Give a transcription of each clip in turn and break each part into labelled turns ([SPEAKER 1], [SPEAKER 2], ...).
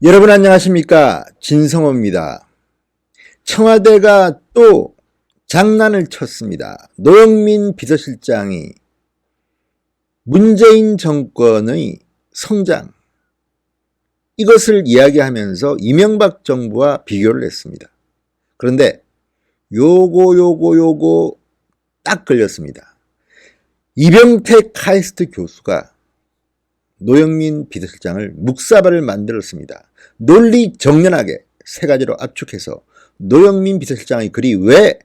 [SPEAKER 1] 여러분 안녕하십니까? 진성호입니다. 청와대가 또 장난을 쳤습니다. 노영민 비서실장이 문재인 정권의 성장, 이것을 이야기하면서 이명박 정부와 비교를 했습니다. 그런데 요거 딱 걸렸습니다. 이병택 카이스트 교수가 노영민 비서실장을 묵사발을 만들었습니다. 논리 정연하게 세 가지로 압축해서 노영민 비서실장의 글이 왜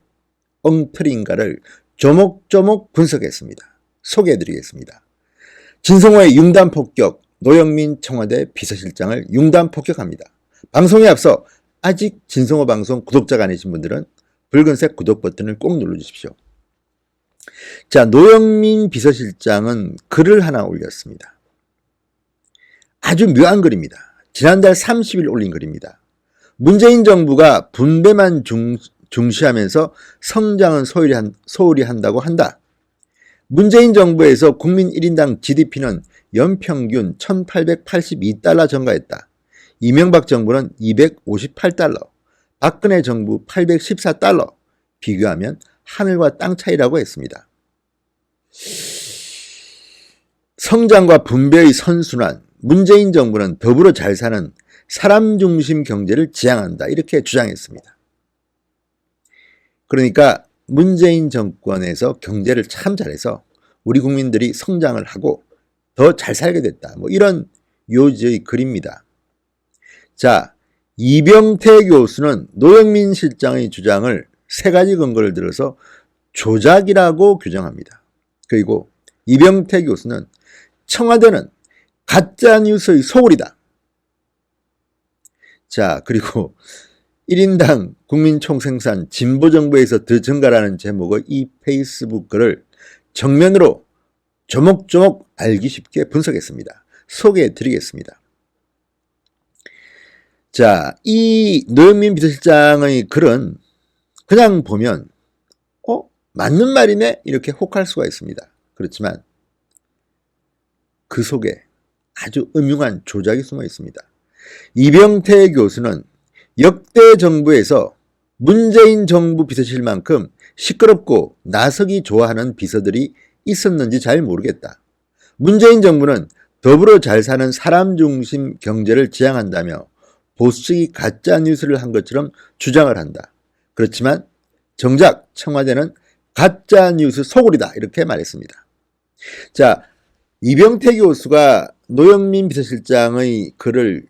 [SPEAKER 1] 엉터리인가를 조목조목 분석했습니다. 소개해드리겠습니다. 진성호의 융단폭격, 노영민 청와대 비서실장을 융단폭격합니다. 방송에 앞서 아직 진성호 방송 구독자가 아니신 분들은 붉은색 구독 버튼을 꼭 눌러주십시오. 자, 노영민 비서실장은 글을 하나 올렸습니다. 아주 묘한 글입니다. 지난달 30일 올린 글입니다. 문재인 정부가 분배만 중시하면서 성장은 소홀히 한다고 한다. 문재인 정부에서 국민 1인당 GDP는 연평균 1882달러 증가했다. 이명박 정부는 258달러, 박근혜 정부 814달러, 비교하면 하늘과 땅 차이라고 했습니다. 성장과 분배의 선순환, 문재인 정부는 더불어 잘 사는 사람 중심 경제를 지향한다, 이렇게 주장했습니다. 그러니까 문재인 정권에서 경제를 참 잘해서 우리 국민들이 성장을 하고 더 잘 살게 됐다, 이런 요지의 글입니다. 자, 이병택 교수는 노영민 실장의 주장을 세 가지 근거를 들어서 조작이라고 규정합니다. 그리고 이병택 교수는 청와대는 가짜뉴스의 소굴이다. 자, 그리고 1인당 국민총생산 진보정부에서 더 증가라는 제목의 이 페이스북 글을 정면으로 조목조목 알기 쉽게 분석했습니다. 소개해 드리겠습니다. 자, 이 노영민 비서실장의 글은 그냥 보면 맞는 말이네, 이렇게 혹할 수가 있습니다. 그렇지만 그 속에 아주 음흉한 조작이 숨어 있습니다. 이병택 교수는 역대 정부에서 문재인 정부 비서실만큼 시끄럽고 나서기 좋아하는 비서들이 있었는지 잘 모르겠다. 문재인 정부는 더불어 잘 사는 사람 중심 경제를 지향한다며 보수 측이 가짜뉴스를 한 것처럼 주장을 한다. 그렇지만 정작 청와대는 가짜뉴스 소굴이다, 이렇게 말했습니다. 자, 이병택 교수가 노영민 비서실장의 글을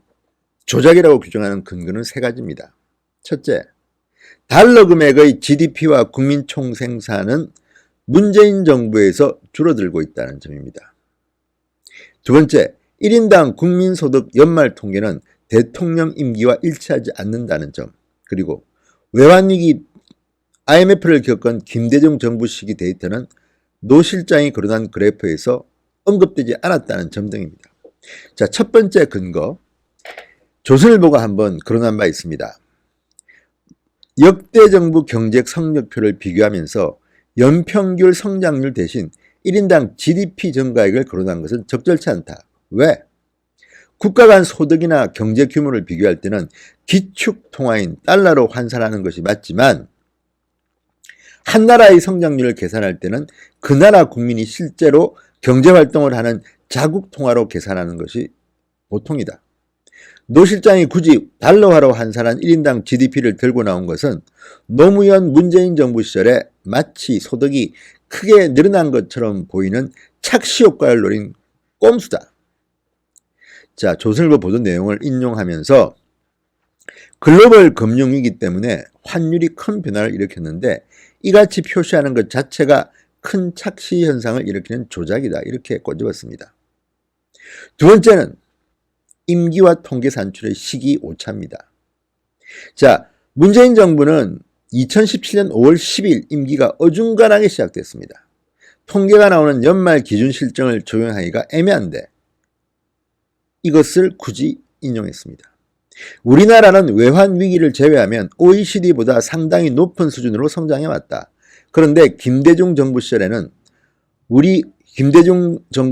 [SPEAKER 1] 조작이라고 규정하는 근거는 세 가지입니다. 첫째, 달러 금액의 GDP와 국민총생산은 문재인 정부에서 줄어들고 있다는 점입니다. 두 번째, 1인당 국민소득 연말 통계는 대통령 임기와 일치하지 않는다는 점. 그리고 외환위기 IMF를 겪은 김대중 정부 시기 데이터는 노 실장이 거론한 그래프에서 언급되지 않았다는 점 등입니다. 자, 첫 번째 근거, 조선일보가 한번 거론한 바 있습니다. 역대 정부 경제 성적표를 비교하면서 연평균 성장률 대신 1인당 GDP 증가액을 거론한 것은 적절치 않다. 왜? 국가 간 소득이나 경제 규모를 비교할 때는 기축 통화인 달러로 환산하는 것이 맞지만 한 나라의 성장률을 계산할 때는 그 나라 국민이 실제로 경제활동을 하는 자국 통화로 계산하는 것이 보통이다. 노 실장이 굳이 달러화로 환산한 1인당 GDP를 들고 나온 것은 노무현 문재인 정부 시절에 마치 소득이 크게 늘어난 것처럼 보이는 착시 효과를 노린 꼼수다. 자, 조선일보 보도 내용을 인용하면서 글로벌 금융위기 때문에 환율이 큰 변화를 일으켰는데 이같이 표시하는 것 자체가 큰 착시 현상을 일으키는 조작이다, 이렇게 꼬집었습니다. 두 번째는 임기와 통계 산출의 시기 오차입니다. 자, 문재인 정부는 2017년 5월 10일 임기가 어중간하게 시작됐습니다. 통계가 나오는 연말 기준 실정을 적용하기가 애매한데 이것을 굳이 인용했습니다. 우리나라는 외환 위기를 제외하면 OECD보다 상당히 높은 수준으로 성장해왔다. 그런데 김대중 정부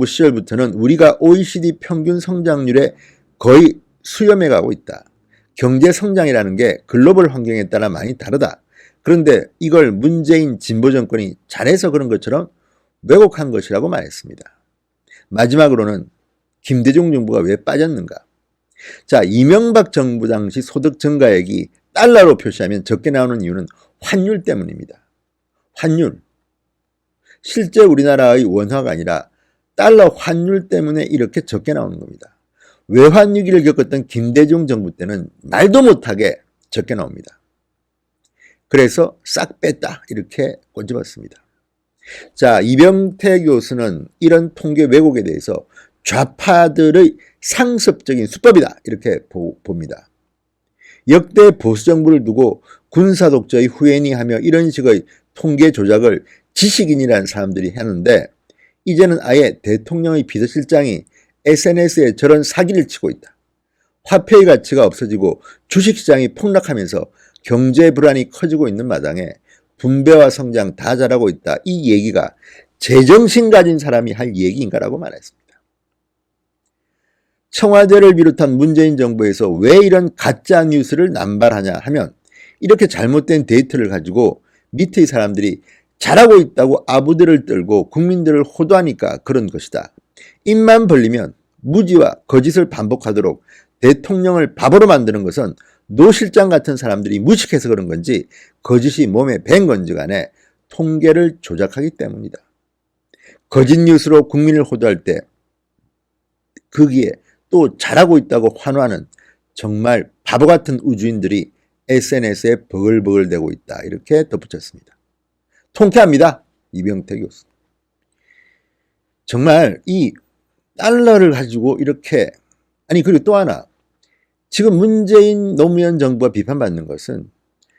[SPEAKER 1] 시절부터는 우리가 OECD 평균 성장률의 거의 수렴해 가고 있다. 경제 성장이라는 게 글로벌 환경에 따라 많이 다르다. 그런데 이걸 문재인 진보 정권이 잘해서 그런 것처럼 왜곡한 것이라고 말했습니다. 마지막으로는 김대중 정부가 왜 빠졌는가? 자, 이명박 정부 당시 소득 증가액이 달러로 표시하면 적게 나오는 이유는 환율 때문입니다. 환율. 실제 우리나라의 원화가 아니라 달러 환율 때문에 이렇게 적게 나오는 겁니다. 외환위기를 겪었던 김대중 정부 때는 말도 못하게 적게 나옵니다. 그래서 싹 뺐다 이렇게 꼬집었습니다. 자, 이병태 교수는 이런 통계 왜곡에 대해서 좌파들의 상습적인 수법이다 이렇게 봅니다. 역대 보수정부를 두고 군사독재의 후예니 하며 이런 식의 통계 조작을 지식인이라는 사람들이 하는데 이제는 아예 대통령의 비서실장이 SNS에 저런 사기를 치고 있다. 화폐의 가치가 없어지고 주식시장이 폭락하면서 경제 불안이 커지고 있는 마당에 분배와 성장 다 잘하고 있다. 이 얘기가 제정신 가진 사람이 할 얘기인가라고 말했습니다. 청와대를 비롯한 문재인 정부에서 왜 이런 가짜 뉴스를 남발하냐 하면 이렇게 잘못된 데이터를 가지고 밑의 사람들이 잘하고 있다고 아부들을 떨고 국민들을 호도하니까 그런 것이다. 입만 벌리면 무지와 거짓을 반복하도록 대통령을 바보로 만드는 것은 노 실장 같은 사람들이 무식해서 그런 건지 거짓이 몸에 밴 건지 간에 통계를 조작하기 때문이다. 거짓 뉴스로 국민을 호도할 때 거기에 또 잘하고 있다고 환호하는 정말 바보 같은 우주인들이 SNS에 버글버글대고 있다. 이렇게 덧붙였습니다. 통쾌합니다. 이병태 교수. 정말 이 달러를 가지고 이렇게 그리고 또 하나 지금 문재인 노무현 정부가 비판받는 것은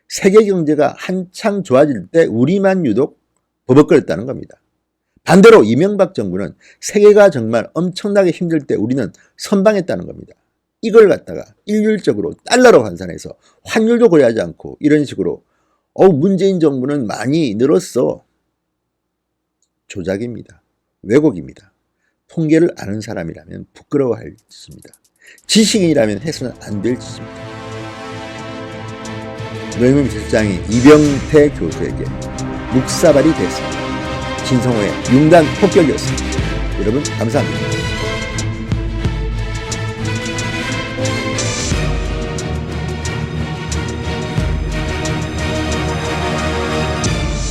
[SPEAKER 1] 세계 경제가 한창 좋아질 때 우리만 유독 버벅거렸다는 겁니다. 반대로 이명박 정부는 세계가 정말 엄청나게 힘들 때 우리는 선방했다는 겁니다. 이걸 갖다가 일률적으로 달러로 환산해서 환율도 고려하지 않고 이런 식으로 문재인 정부는 많이 늘었어. 조작입니다. 왜곡입니다. 통계를 아는 사람이라면 부끄러워할 짓입니다. 지식인이라면 해서는 안 될 짓입니다. 노영민 실장이 이병태 교수에게 묵사발이 됐습니다. 진성호의 융단 폭격이었습니다. 여러분 감사합니다.